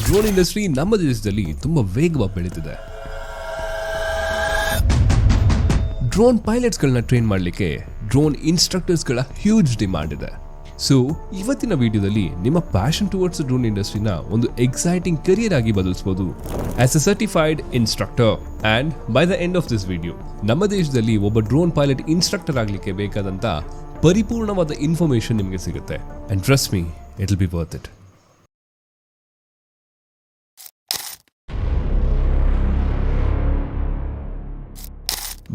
Drone industry ನಮ್ಮ ದೇಶದಲ್ಲಿ ತುಂಬಾ ವೇಗವಾಗಿ ಬೆಳೀತಿದೆ. ಡ್ರೋನ್ ಪೈಲಟ್ಸ್ಗಳನ್ನ ಟ್ರೈನ್ ಮಾಡಲಿಕ್ಕೆ ಡ್ರೋನ್ ಇನ್ಸ್ಟ್ರಕ್ಟರ್ಸ್ಗಳ ಹ್ಯೂಜ್ ಡಿಮಾಂಡ್ ಇದೆ. ಸೊ ಇವತ್ತಿನ ವಿಡಿಯೋದಲ್ಲಿ ನಿಮ್ಮ ಪ್ಯಾಷನ್ ಟುವರ್ಡ್ಸ್ ಡ್ರೋನ್ ಇಂಡಸ್ಟ್ರಿನ ಒಂದು ಎಕ್ಸೈಟಿಂಗ್ ಕರಿಯರ್ ಆಗಿ ಬದಲಿಸಬಹುದು as a certified instructor. And by the end of this video ನಮ್ಮ ದೇಶದಲ್ಲಿ ಒಬ್ಬ ಡ್ರೋನ್ ಪೈಲಟ್ ಇನ್ಸ್ಟ್ರಕ್ಟರ್ ಆಗಲಿಕ್ಕೆ ಬೇಕಾದಂತ ಪರಿಪೂರ್ಣವಾದ ಇನ್ಫಾರ್ಮೇಶನ್ ನಿಮಗೆ ಸಿಗುತ್ತೆ. And trust me, it will be worth it.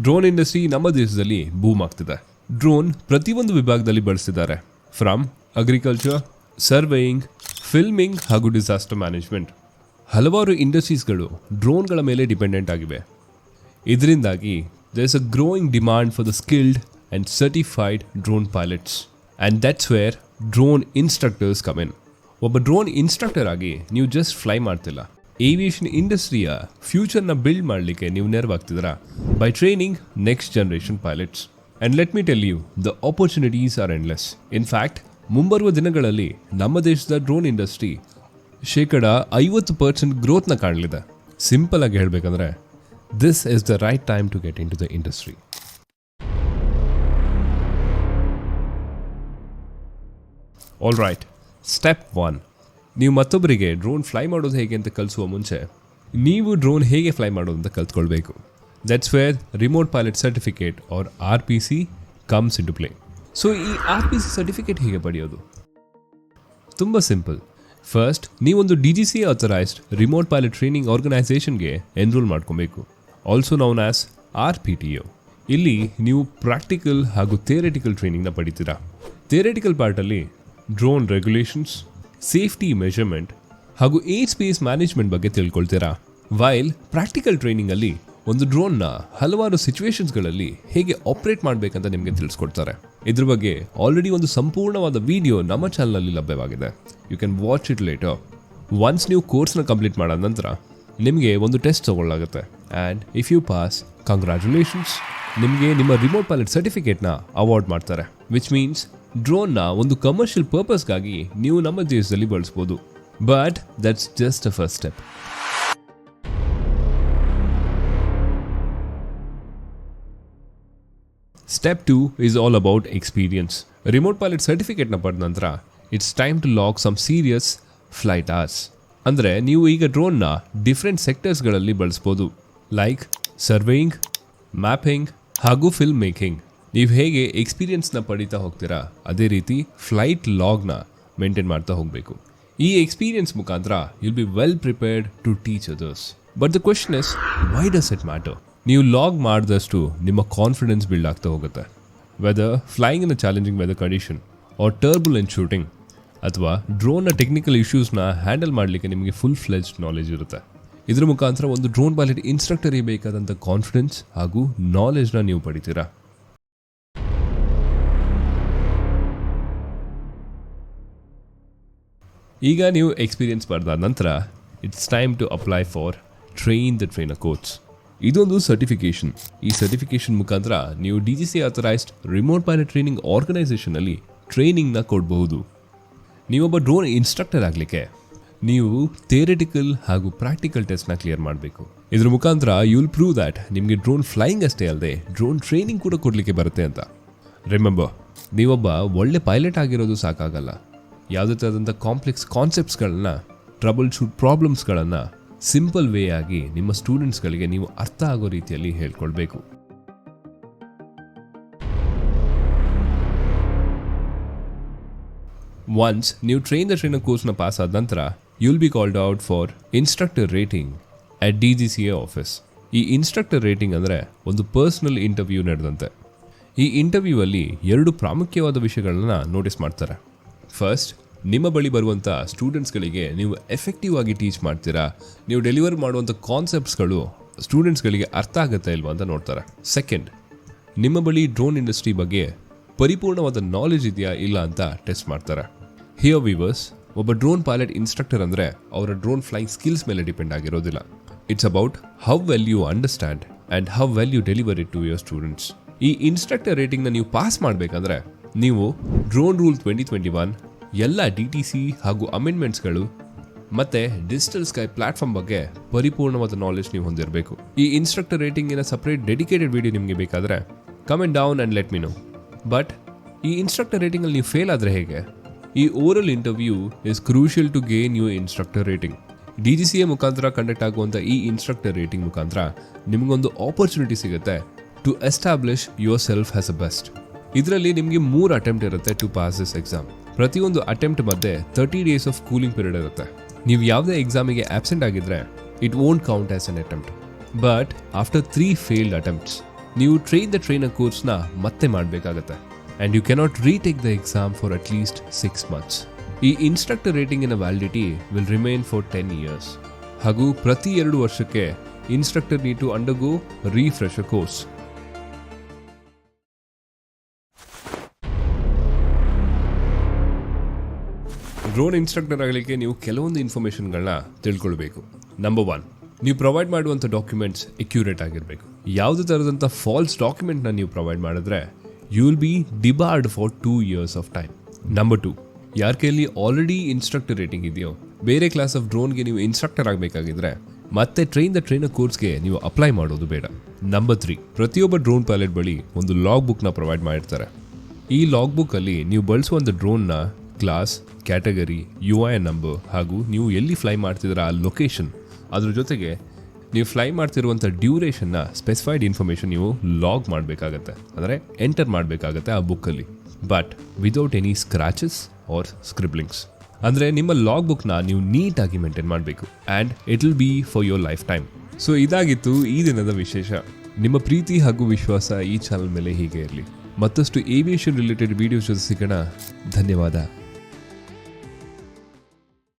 Drone industry ನಮ್ಮ ದೇಶದಲ್ಲಿ ಬೂಮ್ ಆಗ್ತಿದೆ. ಡ್ರೋನ್ ಪ್ರತಿಯೊಂದು ವಿಭಾಗದಲ್ಲಿ ಬಳಸ್ತಿದ್ದಾರೆ. ಫ್ರಮ್ ಅಗ್ರಿಕಲ್ಚರ್, ಸರ್ವೇಯಿಂಗ್, ಫಿಲ್ಮಿಂಗ್ ಹಾಗೂ ಡಿಸಾಸ್ಟರ್ ಮ್ಯಾನೇಜ್ಮೆಂಟ್. ಹಲವಾರು ಇಂಡಸ್ಟ್ರೀಸ್ಗಳು ಡ್ರೋನ್ಗಳ ಮೇಲೆ ಡಿಪೆಂಡೆಂಟ್ ಆಗಿವೆ. ಇದರಿಂದಾಗಿ there is a growing demand for the skilled and certified drone pilots. And that's where drone instructors come in. ಒಬ್ಬ ಡ್ರೋನ್ ಇನ್ಸ್ಟ್ರಕ್ಟರ್ ಆಗಿ ನೀವು ಜಸ್ಟ್ ಫ್ಲೈ ಮಾಡ್ತಿಲ್ಲ, ಏವಿಯೇಷನ್ ಇಂಡಸ್ಟ್ರಿಯ ಫ್ಯೂಚರ್ನ ಬಿಲ್ಡ್ ಮಾಡಲಿಕ್ಕೆ ನೀವು ನೆರವಾಗ್ತಿದ್ದೀರಾ by training next generation pilots. And let me tell you, the opportunities are endless. In fact ಮುಂಬರುವ ದಿನಗಳಲ್ಲಿ ನಮ್ಮ ದೇಶದ ಡ್ರೋನ್ ಇಂಡಸ್ಟ್ರಿ 50% ಗ್ರೋತ್ನ ಕಾಣಲಿದೆ. ಸಿಂಪಲ್ ಆಗಿ ಹೇಳಬೇಕಂದ್ರೆ this is the right time to get in to the industry. All right, step 1. ನೀವು ಮತ್ತೊಬ್ಬರಿಗೆ ಡ್ರೋನ್ ಫ್ಲೈ ಮಾಡೋದು ಹೇಗೆ ಅಂತ ಕಲಿಸುವ ಮುಂಚೆ ನೀವು ಡ್ರೋನ್ ಹೇಗೆ ಫ್ಲೈ ಮಾಡೋದು ಅಂತ ಕಲ್ತ್ಕೊಳ್ಬೇಕು. That's where remote pilot certificate or RPC comes into play. So ಈ RPC ಸರ್ಟಿಫಿಕೇಟ್ ಹೇಗೆ ಪಡೆಯೋದು? ತುಂಬ ಸಿಂಪಲ್. ಫಸ್ಟ್ ನೀವೊಂದು DGCA authorised remote pilot training ಆರ್ಗನೈಸೇಷನ್ಗೆ ಎನ್ರೋಲ್ ಮಾಡ್ಕೊಬೇಕು, ಆಲ್ಸೋ ನೌನ್ ಆಸ್ RPTO. ಇಲ್ಲಿ ನೀವು ಪ್ರಾಕ್ಟಿಕಲ್ ಹಾಗೂ ಥಿಯರಿಟಿಕಲ್ ಟ್ರೈನಿಂಗ್ನ ಪಡಿತೀರಾ. ಥಿಯರಿಟಿಕಲ್ ಪಾರ್ಟಲ್ಲಿ ಡ್ರೋನ್ ರೆಗ್ಯುಲೇಷನ್ಸ್, ಸೇಫ್ಟಿ ಮೆಷರ್ಮೆಂಟ್ ಹಾಗೂ ಏರ್ ಸ್ಪೇಸ್ ಮ್ಯಾನೇಜ್ಮೆಂಟ್ ಬಗ್ಗೆ ತಿಳ್ಕೊಳ್ತೀರಾ. ವೈಲ್ ಪ್ರಾಕ್ಟಿಕಲ್ ಟ್ರೈನಿಂಗಲ್ಲಿ ಒಂದು ಡ್ರೋನ್ನ ಹಲವಾರು ಸಿಚುವೇಶನ್ಸ್ಗಳಲ್ಲಿ ಹೇಗೆ ಆಪರೇಟ್ ಮಾಡಬೇಕಂತ ನಿಮಗೆ ತಿಳಿಸ್ಕೊಡ್ತಾರೆ. ಇದ್ರ ಬಗ್ಗೆ ಆಲ್ರೆಡಿ ಒಂದು ಸಂಪೂರ್ಣವಾದ ವಿಡಿಯೋ ನಮ್ಮ ಚಾನಲಲ್ಲಿ ಲಭ್ಯವಾಗಿದೆ. You can watch it later. Once ನೀವು ಕೋರ್ಸ್ನ ಕಂಪ್ಲೀಟ್ ಮಾಡಾದ ನಂತರ ನಿಮಗೆ ಒಂದು ಟೆಸ್ಟ್ ತಗೊಳ್ಳಾಗುತ್ತೆ. And if you pass, congratulations, ನಿಮಗೆ ನಿಮ್ಮ ರಿಮೋಟ್ ಪೈಲಟ್ ಸರ್ಟಿಫಿಕೇಟ್ನ ಅವಾರ್ಡ್ ಮಾಡ್ತಾರೆ. ವಿಚ್ ಮೀನ್ಸ್ ಡ್ರೋನ್ನ ಒಂದು ಕಮರ್ಷಿಯಲ್ ಪರ್ಪಸ್ಗಾಗಿ ನೀವು ನಮ್ಮ ದೇಶದಲ್ಲಿ ಬಳಸ್ಬೋದು. But that's just a first step. Step 2 is all about experience. Remote pilot ಸರ್ಟಿಫಿಕೇಟ್ನ ಪಡೆದ ನಂತರ it's time to log some serious flight hours. ಅಂದರೆ ನೀವು ಈಗ ಡ್ರೋನ್ನ ಡಿಫ್ರೆಂಟ್ ಸೆಕ್ಟರ್ಸ್ಗಳಲ್ಲಿ ಬಳಸ್ಬೋದು, ಲೈಕ್ ಸರ್ವೇಯಿಂಗ್, ಮ್ಯಾಪಿಂಗ್ ಹಾಗೂ ಫಿಲ್ಮ್ ಮೇಕಿಂಗ್. ನೀವು ಹೇಗೆ ಎಕ್ಸ್ಪೀರಿಯನ್ಸ್ನ ಪಡಿತಾ ಹೋಗ್ತೀರಾ ಅದೇ ರೀತಿ ಫ್ಲೈಟ್ ಲಾಗ್ನ ಮೇಂಟೈನ್ ಮಾಡ್ತಾ ಹೋಗಬೇಕು. ಈ ಎಕ್ಸ್ಪೀರಿಯನ್ಸ್ ಮುಖಾಂತರ you'll be well prepared to teach others. But the question is, why does it matter? ನೀವು ಲಾಗ್ ಮಾಡಿದಷ್ಟು ನಿಮ್ಮ ಕಾನ್ಫಿಡೆನ್ಸ್ ಬಿಲ್ಡ್ ಆಗ್ತಾ ಹೋಗುತ್ತೆ. Whether flying in a challenging weather condition or turbulent shooting, ಅಥವಾ ಡ್ರೋನ್ನ ಟೆಕ್ನಿಕಲ್ ಇಶ್ಯೂಸ್ನ ಹ್ಯಾಂಡಲ್ ಮಾಡಲಿಕ್ಕೆ ನಿಮಗೆ ಫುಲ್ ಫ್ಲೆಜ್ಡ್ ನಾಲೆಜ್ ಇರುತ್ತೆ. ಇದ್ರ ಮುಖಾಂತರ ಒಂದು ಡ್ರೋನ್ ಪೈಲಟ್ ಇನ್ಸ್ಟ್ರಕ್ಟರಿಗೆ ಬೇಕಾದಂಥ ಕಾನ್ಫಿಡೆನ್ಸ್ ಹಾಗೂ ನಾಲೆಜ್ನ ನೀವು ಪಡಿತೀರಾ. ಈಗ ನೀವು ಎಕ್ಸ್ಪೀರಿಯನ್ಸ್ ಪಡೆದ ನಂತರ it's time to apply for train the trainer course. ಇದೊಂದು ಸರ್ಟಿಫಿಕೇಷನ್. ಈ ಸರ್ಟಿಫಿಕೇಷನ್ ಮುಖಾಂತರ ನೀವು DGCA authorised remote pilot training ಆರ್ಗನೈಸೇಷನಲ್ಲಿ ಟ್ರೈನಿಂಗ್ನ ಕೊಡಬಹುದು. ನೀವೊಬ್ಬ ಡ್ರೋನ್ ಇನ್ಸ್ಟ್ರಕ್ಟರ್ ಆಗಲಿಕ್ಕೆ ನೀವು ಥಿಯರಿಟಿಕಲ್ ಹಾಗೂ ಪ್ರಾಕ್ಟಿಕಲ್ ಟೆಸ್ಟ್ನ ಕ್ಲಿಯರ್ ಮಾಡಬೇಕು. ಇದ್ರ ಮುಖಾಂತರ ಯು ವಿಲ್ ಪ್ರೂವ್ ದ್ಯಾಟ್ ನಿಮಗೆ ಡ್ರೋನ್ ಫ್ಲೈಯಿಂಗ್ ಅಷ್ಟೇ ಅಲ್ಲದೆ ಡ್ರೋನ್ ಟ್ರೈನಿಂಗ್ ಕೂಡ ಕೊಡಲಿಕ್ಕೆ ಬರುತ್ತೆ ಅಂತ. ರಿಮೆಂಬರ್, ನೀವೊಬ್ಬ ಒಳ್ಳೆ ಪೈಲಟ್ ಆಗಿರೋದು ಸಾಕಾಗಲ್ಲ. ಯಾವುದೇ ಥರದಂಥ ಕಾಂಪ್ಲೆಕ್ಸ್ ಕಾನ್ಸೆಪ್ಟ್ಸ್ಗಳನ್ನ, ಟ್ರಬಲ್ ಶೂಟ್ ಪ್ರಾಬ್ಲಮ್ಸ್ಗಳನ್ನು ಸಿಂಪಲ್ ವೇ ಆಗಿ ನಿಮ್ಮ ಸ್ಟೂಡೆಂಟ್ಸ್ಗಳಿಗೆ ನೀವು ಅರ್ಥ ಆಗೋ ರೀತಿಯಲ್ಲಿ ಹೇಳ್ಕೊಳ್ಬೇಕು. ಒನ್ಸ್ ನೀವು ಟ್ರೈನ್ ದ ಟ್ರೈನರ್ ಕೋರ್ಸ್ನ ಪಾಸ್ ಆದ ನಂತರ you will be called out for instructor rating at DGCA office. ಈ ಇನ್ಸ್ಟ್ರಕ್ಟರ್ ರೇಟಿಂಗ್ ಅಂದರೆ ಒಂದು ಪರ್ಸನಲ್ ಇಂಟರ್ವ್ಯೂ ನಡೆದಂತೆ. ಈ ಇಂಟರ್ವ್ಯೂ ಅಲ್ಲಿ 2 ಪ್ರಾಮುಖ್ಯವಾದ ವಿಷಯಗಳನ್ನ ನೋಟಿಸ್ ಮಾಡ್ತಾರೆ. ಫಸ್ಟ್, ನಿಮ್ಮ ಬಳಿ ಬರುವಂಥ ಸ್ಟೂಡೆಂಟ್ಸ್ಗಳಿಗೆ ನೀವು ಎಫೆಕ್ಟಿವ್ ಆಗಿ ಟೀಚ್ ಮಾಡ್ತೀರಾ, ನೀವು ಡೆಲಿವರ್ ಮಾಡುವಂಥ ಕಾನ್ಸೆಪ್ಟ್ಸ್ಗಳು ಸ್ಟೂಡೆಂಟ್ಸ್ಗಳಿಗೆ ಅರ್ಥ ಆಗುತ್ತಾ ಇಲ್ವಾ ಅಂತ ನೋಡ್ತಾರೆ. ಸೆಕೆಂಡ್, ನಿಮ್ಮ ಬಳಿ ಡ್ರೋನ್ ಇಂಡಸ್ಟ್ರಿ ಬಗ್ಗೆ ಪರಿಪೂರ್ಣವಾದ ನಾಲೆಜ್ ಇದೆಯಾ ಇಲ್ಲ ಅಂತ ಟೆಸ್ಟ್ ಮಾಡ್ತಾರೆ. ಹಿಯರ್ ವೀವರ್ಸ್, ಒಬ್ಬ ಡ್ರೋನ್ ಪೈಲಟ್ ಇನ್ಸ್ಟ್ರಕ್ಟರ್ ಅಂದರೆ ಅವರ ಡ್ರೋನ್ ಫ್ಲೈಯಿಂಗ್ ಸ್ಕಿಲ್ಸ್ ಮೇಲೆ ಡಿಪೆಂಡ್ ಆಗಿರೋದಿಲ್ಲ. It's about how well you understand and how well you deliver it to your students. ಈ ಇನ್ಸ್ಟ್ರಕ್ಟರ್ ರೇಟಿಂಗ್ನ ನೀವು ಪಾಸ್ ಮಾಡಬೇಕಂದ್ರೆ ನೀವು ಡ್ರೋನ್ ರೂಲ್ 2021 ಎಲ್ಲ DTC ಹಾಗೂ ಅಮೆಂಡ್ಮೆಂಟ್ಸ್ಗಳು ಮತ್ತೆ ಡಿಜಿಟಲ್ ಸ್ಕೈ ಪ್ಲಾಟ್ಫಾರ್ಮ್ ಬಗ್ಗೆ ಪರಿಪೂರ್ಣವಾದ ನಾಲೆಜ್ ನೀವು ಹೊಂದಿರಬೇಕು. ಈ ಇನ್ಸ್ಟ್ರಕ್ಟರ್ ರೇಟಿಂಗಿನ ಸಪರೇಟ್ ಡೆಡಿಕೇಟೆಡ್ ವಿಡಿಯೋ ನಿಮಗೆ ಬೇಕಾದರೆ comment down and let me know. But ಈ ಇನ್ಸ್ಟ್ರಕ್ಟರ್ ರೇಟಿಂಗಲ್ಲಿ ನೀವು ಫೇಲ್ ಆದರೆ ಹೇಗೆ? ಈ oral interview is crucial to gain your instructor rating. DGCA ಮುಖಾಂತರ ಕಂಡಕ್ಟ್ ಆಗುವಂಥ ಈ ಇನ್ಸ್ಟ್ರಕ್ಟರ್ ರೇಟಿಂಗ್ ಮುಖಾಂತರ ನಿಮಗೊಂದು ಆಪರ್ಚುನಿಟಿ ಸಿಗುತ್ತೆ to establish yourself as a best. ಇದರಲ್ಲಿ ನಿಮಗೆ 3 ಅಟೆಂಪ್ಟ್ ಇರುತ್ತೆ ಟು ಪಾಸ್ ದಿಸ್ ಎಕ್ಸಾಮ್. ಪ್ರತಿಯೊಂದು ಅಟೆಂಪ್ಟ್ ಮಧ್ಯೆ 30 days ಆಫ್ ಕೂಲಿಂಗ್ ಪೀರಿಯಡ್ ಇರುತ್ತೆ. ನೀವು ಯಾವುದೇ ಎಕ್ಸಾಮಿಗೆ ಆಬ್ಸೆಂಟ್ ಆಗಿದ್ರೆ it won't count as an attempt. But after 3 failed attempts ನೀವು ಟ್ರೈನ್ ದ ಟ್ರೈನರ್ ಕೋರ್ಸ್ನ ಮತ್ತೆ ಮಾಡಬೇಕಾಗತ್ತೆ. And you cannot retake the exam for at least 6 months. ಈ ಇನ್ಸ್ಟ್ರಕ್ಟರ್ ರೇಟಿಂಗಿನ validity will remain for 10 years. ಹಾಗೂ ಪ್ರತಿ 2 ವರ್ಷಕ್ಕೆ instructor need to undergo refresher course. Drone instructor ಆಗಲಿಕ್ಕೆ ನೀವು ಕೆಲವೊಂದು ಇನ್ಫಾರ್ಮೇಷನ್ಗಳನ್ನ ತಿಳ್ಕೊಳ್ಬೇಕು. ನಂಬರ್ 1, ನೀವು ಪ್ರೊವೈಡ್ ಮಾಡುವಂಥ ಡಾಕ್ಯುಮೆಂಟ್ಸ್ ಅಕ್ಯುರೇಟ್ ಆಗಿರಬೇಕು. ಯಾವುದೇ ಥರದಂಥ ಫಾಲ್ಸ್ ಡಾಕ್ಯುಮೆಂಟ್ನ ನೀವು ಪ್ರೊವೈಡ್ ಮಾಡಿದ್ರೆ you will be debarred for 2 years of time. Number 2, ಯಾರ ಕೈಯಲ್ಲಿ ಆಲ್ರೆಡಿ ಇನ್ಸ್ಟ್ರಕ್ಟರ್ ರೇಟಿಂಗ್ ಇದೆಯೋ, ಬೇರೆ ಕ್ಲಾಸ್ ಆಫ್ ಡ್ರೋನ್ಗೆ ನೀವು ಇನ್ಸ್ಟ್ರಕ್ಟರ್ ಆಗಬೇಕಾಗಿದ್ರೆ ಮತ್ತೆ ಟ್ರೈನ್ ದ ಟ್ರೈನರ್ ಕೋರ್ಸ್ಗೆ ನೀವು ಅಪ್ಲೈ ಮಾಡೋದು ಬೇಡ. ನಂಬರ್ 3, ಪ್ರತಿಯೊಬ್ಬ ಡ್ರೋನ್ ಪೈಲಟ್ ಬಳಿ ಒಂದು ಲಾಗ್ ಬುಕ್ನ ಪ್ರೊವೈಡ್ ಮಾಡಿರ್ತಾರೆ. ಈ ಲಾಗ್ ಬುಕ್ಕಲ್ಲಿ ನೀವು ಬಳಸುವಂಥ ಡ್ರೋನ್ನ ಕ್ಲಾಸ್, ಕ್ಯಾಟಗರಿ, UIN ನಂಬರ್ ಹಾಗೂ ನೀವು ಎಲ್ಲಿ ಫ್ಲೈ ಮಾಡ್ತಿದ್ದೀರ ಆ ಲೊಕೇಶನ್, ಅದ್ರ ಜೊತೆಗೆ ನೀವು ಫ್ಲೈ ಮಾಡ್ತಿರುವಂಥ ಡ್ಯೂರೇಷನ್ನ ಸ್ಪೆಸಿಫೈಡ್ ಇನ್ಫಾರ್ಮೇಷನ್ ನೀವು ಲಾಗ್ ಮಾಡಬೇಕಾಗತ್ತೆ, ಅಂದರೆ ಎಂಟರ್ ಮಾಡಬೇಕಾಗತ್ತೆ ಆ ಬುಕ್ಕಲ್ಲಿ. But without any scratches or scribblings. ಅಂದರೆ ನಿಮ್ಮ ಲಾಗ್ ಬುಕ್ನ ನೀವು ನೀಟಾಗಿ ಮೇಂಟೈನ್ ಮಾಡಬೇಕು and it will be for your lifetime. So ಇದಾಗಿತ್ತು ಈ ದಿನದ ವಿಶೇಷ. ನಿಮ್ಮ ಪ್ರೀತಿ ಹಾಗೂ ವಿಶ್ವಾಸ ಈ ಚಾನಲ್ ಮೇಲೆ ಹೀಗೆ ಇರಲಿ. ಮತ್ತಷ್ಟು ಏವಿಯೇಷನ್ ರಿಲೇಟೆಡ್ ವಿಡಿಯೋಸ್ ಜೊತೆ ಸಿಗೋಣ. ಧನ್ಯವಾದ.